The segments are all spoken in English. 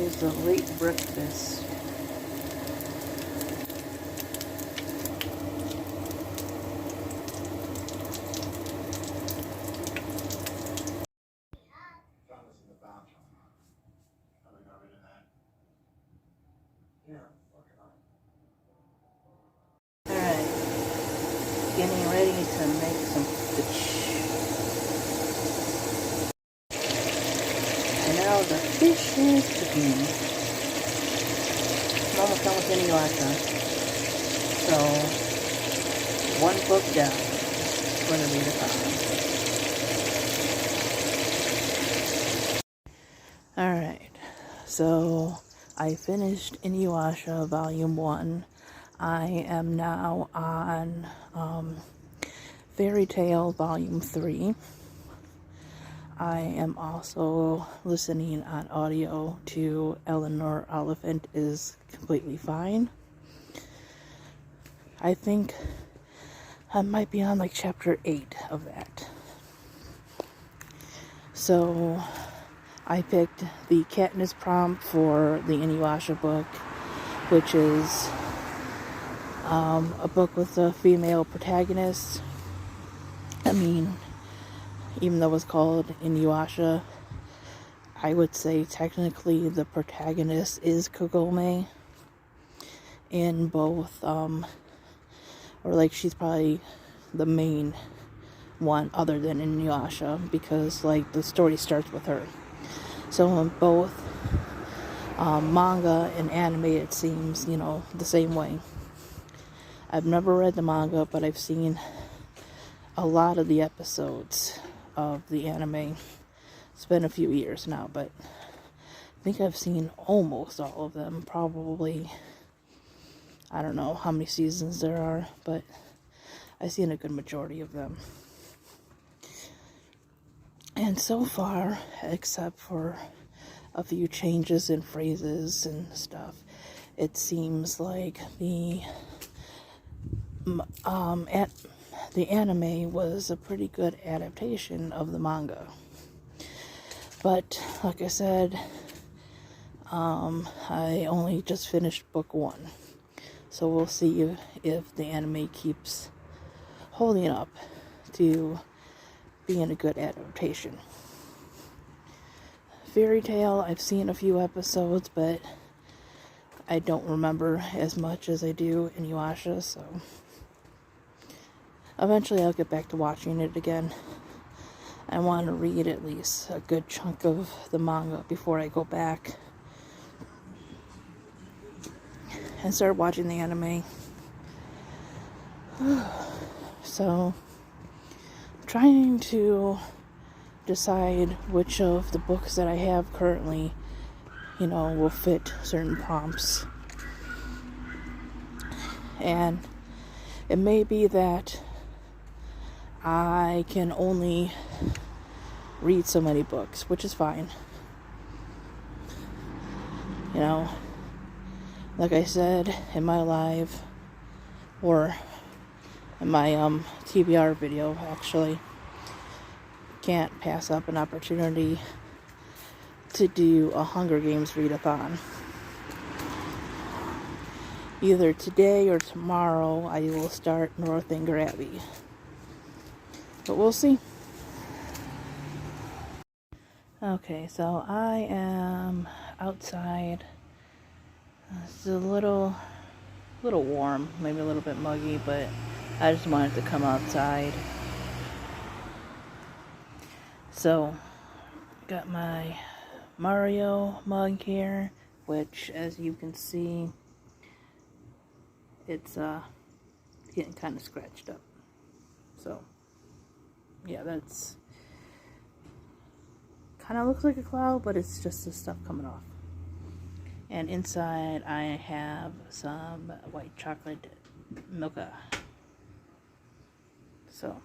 is a late breakfast. Alright, getting ready to make some fish. And now the fish is cooking. I'm almost done with Inuyasha. So, one book down for the readathon. Alright, so I finished Inuyasha Volume 1. I am now on Fairy Tail Volume 3. I am also listening on audio to Eleanor Oliphant is Completely Fine. I think I might be on like chapter 8 of that. So I picked the Katniss prompt for the Inuyasha book, which is a book with a female protagonist. I mean, even though it's called Inuyasha, I would say technically the protagonist is Kagome in both, or like she's probably the main one other than Inuyasha, because like the story starts with her. So in both manga and anime, it seems, the same way. I've never read the manga, but I've seen a lot of the episodes of the anime. It's been a few years now, but I think I've seen almost all of them. Probably, I don't know how many seasons there are, but I've seen a good majority of them. And so far, except for a few changes in phrases and stuff, it seems like the anime was a pretty good adaptation of the manga. But like I said, I only just finished book 1, so we'll see if the anime keeps holding up to being a good adaptation. Fairy Tail, I've seen a few episodes, but I don't remember as much as I do in Inuyasha, so eventually I'll get back to watching it again. I want to read at least a good chunk of the manga before I go back and start watching the anime. So, I'm trying to decide which of the books that I have currently, will fit certain prompts. And it may be that I can only read so many books, which is fine. Like I said in my live, or in my TBR video, actually, can't pass up an opportunity to do a Hunger Games readathon. Either today or tomorrow I will start Northanger Abbey. But we'll see. Okay, so I am outside. It's a little warm, maybe a little bit muggy, but I just wanted to come outside. So, got my Mario mug here, which, as you can see, it's getting kind of scratched up. So, yeah, that's kind of looks like a cloud, but it's just the stuff coming off. And inside I have some white chocolate mocha. So,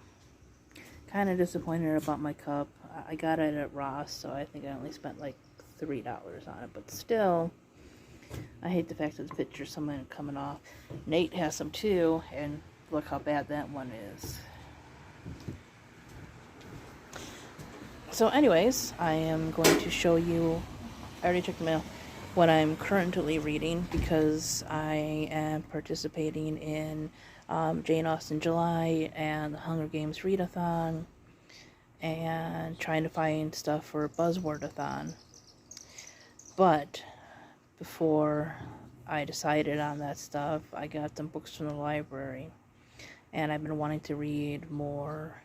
kind of disappointed about my cup. I got it at Ross, so I think I only spent like $3 on it, but still, I hate the fact that the picture's something coming off. Nate has some too, and look how bad that one is. So anyways, I am going to show you, I already checked the mail, what I'm currently reading, because I am participating in Jane Austen July and the Hunger Games Readathon, and trying to find stuff for Buzzwordathon. But before I decided on that stuff, I got some books from the library, and I've been wanting to read more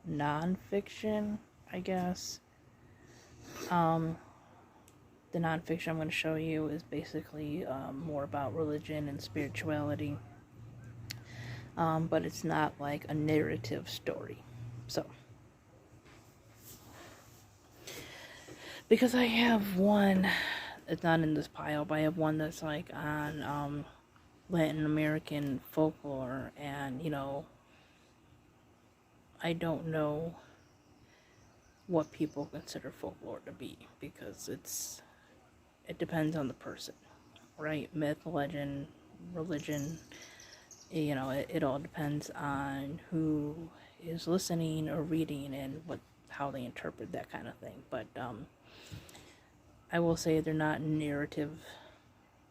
nonfiction, I guess. The nonfiction I'm going to show you is basically more about religion and spirituality, but it's not like a narrative story. So, because I have one, it's not in this pile, but I have one that's like on Latin American folklore, and I don't know what people consider folklore to be, because it depends on the person, right? Myth, legend, religion, it all depends on who is listening or reading and how they interpret that kind of thing. But I will say they're not narrative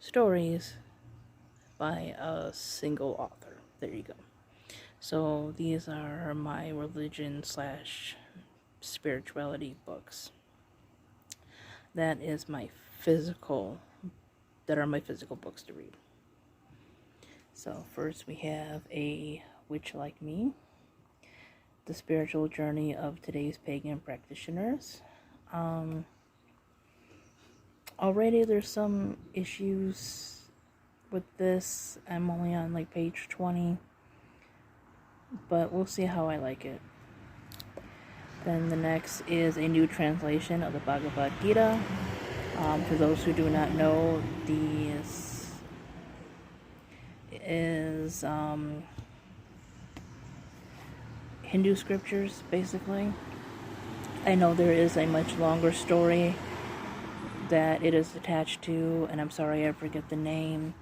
stories by a single author. There you go. So these are my religion / spirituality books. That are my physical books to read. So first we have A Witch Like Me, The Spiritual Journey of Today's Pagan Practitioners. Already there's some issues with this. I'm only on like page 20, but we'll see how I like it. Then the next is a new translation of the Bhagavad Gita. For those who do not know, these is Hindu scriptures, basically. I know there is a much longer story that it is attached to, and I'm sorry I forget the name,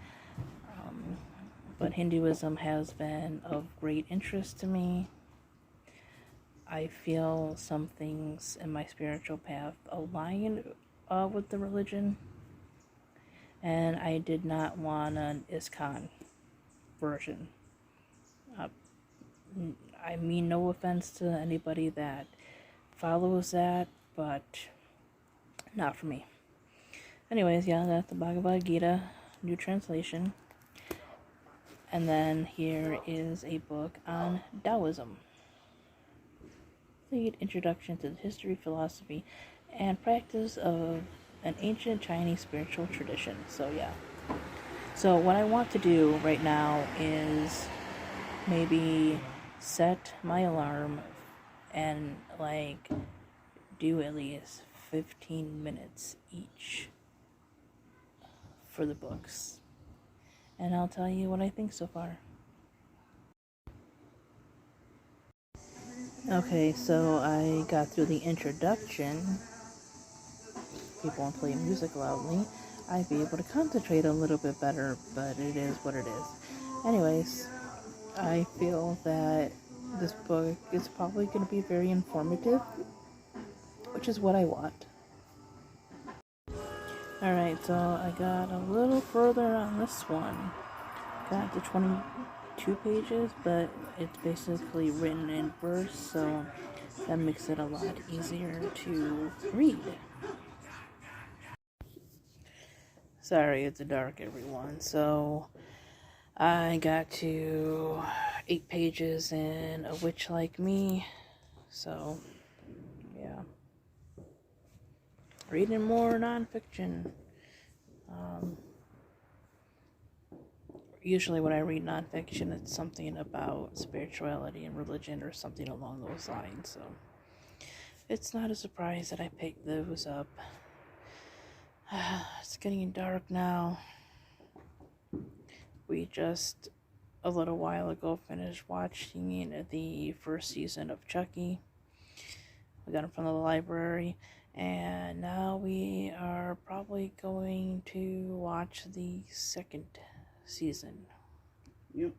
but Hinduism has been of great interest to me. I feel some things in my spiritual path align with the religion, and I did not want an ISKCON version. I mean no offense to anybody that follows that, but not for me. Anyways, yeah, that's the Bhagavad Gita, new translation. And then here is a book on Taoism. The introduction to the history, philosophy, and practice of an ancient Chinese spiritual tradition. So yeah. So what I want to do right now is maybe set my alarm and like do at least 15 minutes each for the books. And I'll tell you what I think so far. Okay, so I got through the introduction. People won't play music loudly. I'd be able to concentrate a little bit better, but it is what it is. Anyways, I feel that this book is probably going to be very informative, which is what I want. Alright, so I got a little further on this one. Got to 22 pages, but it's basically written in verse, so that makes it a lot easier to read. Sorry, it's dark, everyone. So I got to 8 pages in A Witch Like Me. So yeah, reading more nonfiction. Usually when I read nonfiction, it's something about spirituality and religion or something along those lines. So it's not a surprise that I picked those up. It's getting dark now. We just a little while ago finished watching the first season of Chucky. We got it from the library, and now we are probably going to watch the second season. Yep.